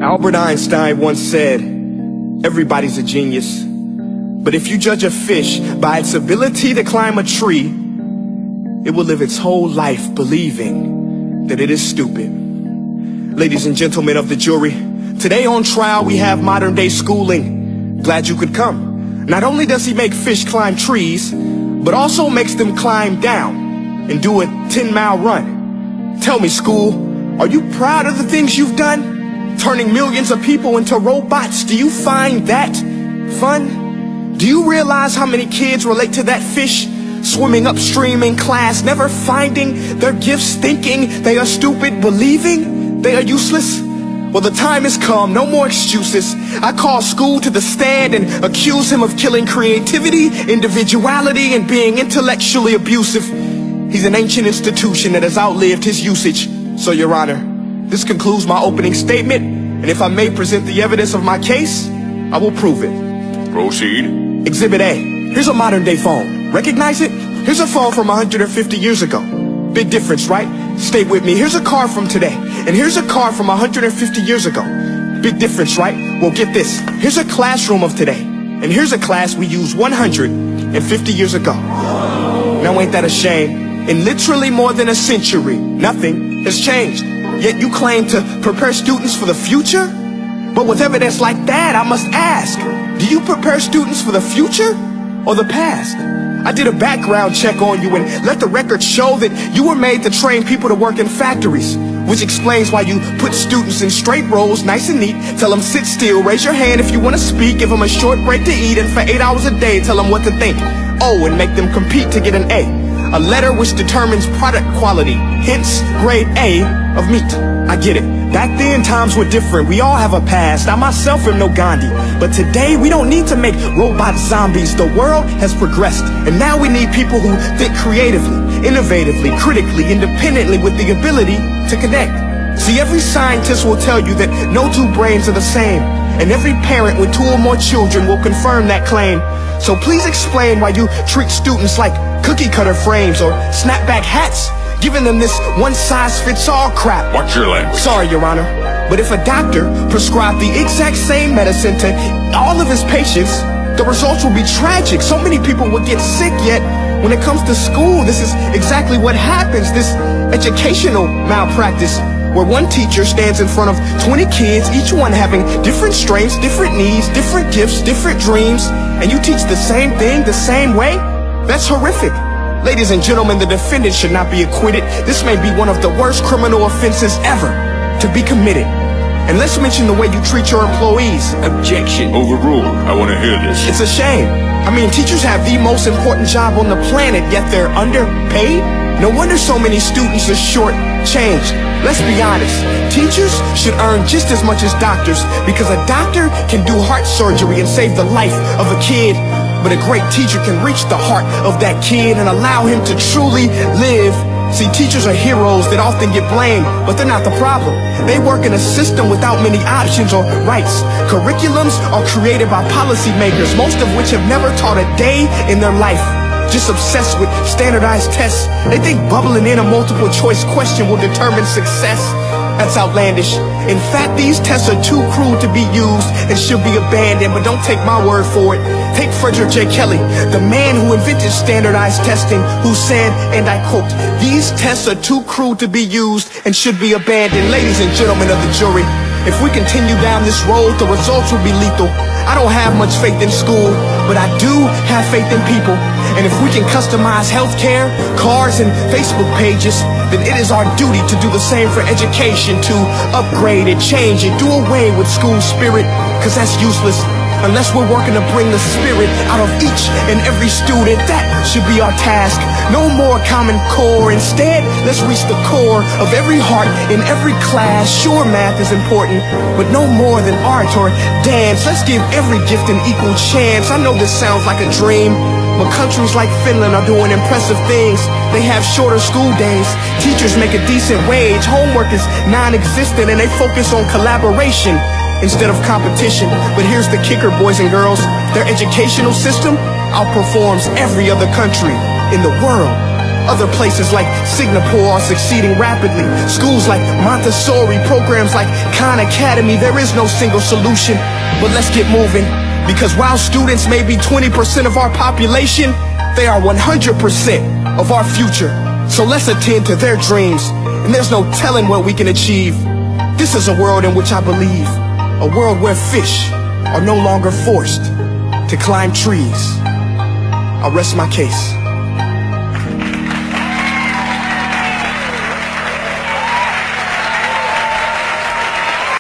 Albert Einstein once said, everybody's a genius, but if you judge a fish by its ability to climb a tree, it will live its whole life believing that it is stupid. Ladies and gentlemen of the jury, today on trial we have modern day schooling. Glad you could come. Not only does he make fish climb trees, but also makes them climb down and do a 10-mile run. Tell me, school, are you proud of the things you've done? Turning millions of people into robots, do you find that fun? Do you realize how many kids relate to that fish? Swimming upstream in class, never finding their gifts, thinking they are stupid, believing they are useless? Well, the time has come, no more excuses. I call school to the stand and accuse him of killing creativity, individuality, and being intellectually abusive. He's an ancient institution that has outlived his usage. So, Your Honor, this concludes my opening statement, and if I may present the evidence of my case, I will prove it. Proceed. Exhibit A. Here's a modern day phone. Recognize it? Here's a phone from 150 years ago. Big difference, right? Stay with me. Here's a car from today, and here's a car from 150 years ago. Big difference, right? Well, get this. Here's a classroom of today, and here's a class we used 150 years ago. Now ain't that a shame? In literally more than a century, nothing has changed. Yet you claim to prepare students for the future? But with evidence like that, I must ask, do you prepare students for the future or the past? I did a background check on you and let the record show that you were made to train people to work in factories, which explains why you put students in straight rows, nice and neat, tell them sit still, raise your hand if you want to speak, give them a short break to eat, and for 8 hours a day, tell them what to think. Oh, and make them compete to get an A. A letter which determines product quality, hence grade A of meat. I get it. Back then, times were different. We all have a past. I myself am no Gandhi. But today, we don't need to make robot zombies. The world has progressed. And now we need people who think creatively, innovatively, critically, independently, with the ability to connect. See, every scientist will tell you that no two brains are the same. And every parent with 2 or more children will confirm that claim. So please explain why you treat students like cookie cutter frames or snapback hats, giving them this one-size-fits-all crap. Watch your language. Sorry, Your Honor, but if a doctor prescribed the exact same medicine to all of his patients, the results will be tragic. So many people will get sick, yet when it comes to school, this is exactly what happens, this educational malpractice, where one teacher stands in front of 20 kids, each one having different strengths, different needs, different gifts, different dreams, and you teach the same thing the same way? That's horrific. Ladies and gentlemen, the defendant should not be acquitted. This may be one of the worst criminal offenses ever to be committed. And let's mention the way you treat your employees. Objection. Overruled. I want to hear this. It's a shame. I mean, teachers have the most important job on the planet, yet they're underpaid? No wonder so many students are short-changed. Let's be honest. Teachers should earn just as much as doctors, because a doctor can do heart surgery and save the life of a kid. But a great teacher can reach the heart of that kid and allow him to truly live. See, teachers are heroes that often get blamed, but they're not the problem. They work in a system without many options or rights. Curriculums are created by policymakers, most of which have never taught a day in their life. Just obsessed with standardized tests. They think bubbling in a multiple choice question will determine success. That's outlandish. In fact, these tests are too cruel to be used and should be abandoned, but don't take my word for it. Take Frederick J. Kelly, the man who invented standardized testing, who said, and I quote, "These tests are too cruel to be used and should be abandoned." Ladies and gentlemen of the jury, if we continue down this road, the results will be lethal. I don't have much faith in school, but I do have faith in people. And if we can customize healthcare, cars, and Facebook pages, then it is our duty to do the same for education, to upgrade it, change it, do away with school spirit, because that's useless. Unless we're working to bring the spirit out of each and every student, that should be our task. No more Common Core. Instead, let's reach the core of every heart in every class. Sure, math is important, but no more than art or dance. Let's give every gift an equal chance. I know this sounds like a dream, but countries like Finland are doing impressive things. They have shorter school days. Teachers make a decent wage. Homework is non-existent, and they focus on collaboration instead of competition. But here's the kicker, boys and girls. Their educational system outperforms every other country in the world. Other places like Singapore are succeeding rapidly. Schools like Montessori, programs like Khan Academy. There is no single solution, but let's get moving. Because while students may be 20% of our population, they are 100% of our future. So let's attend to their dreams, and there's no telling what we can achieve. This is a world in which I believe, a world where fish are no longer forced to climb trees. I'll rest my case.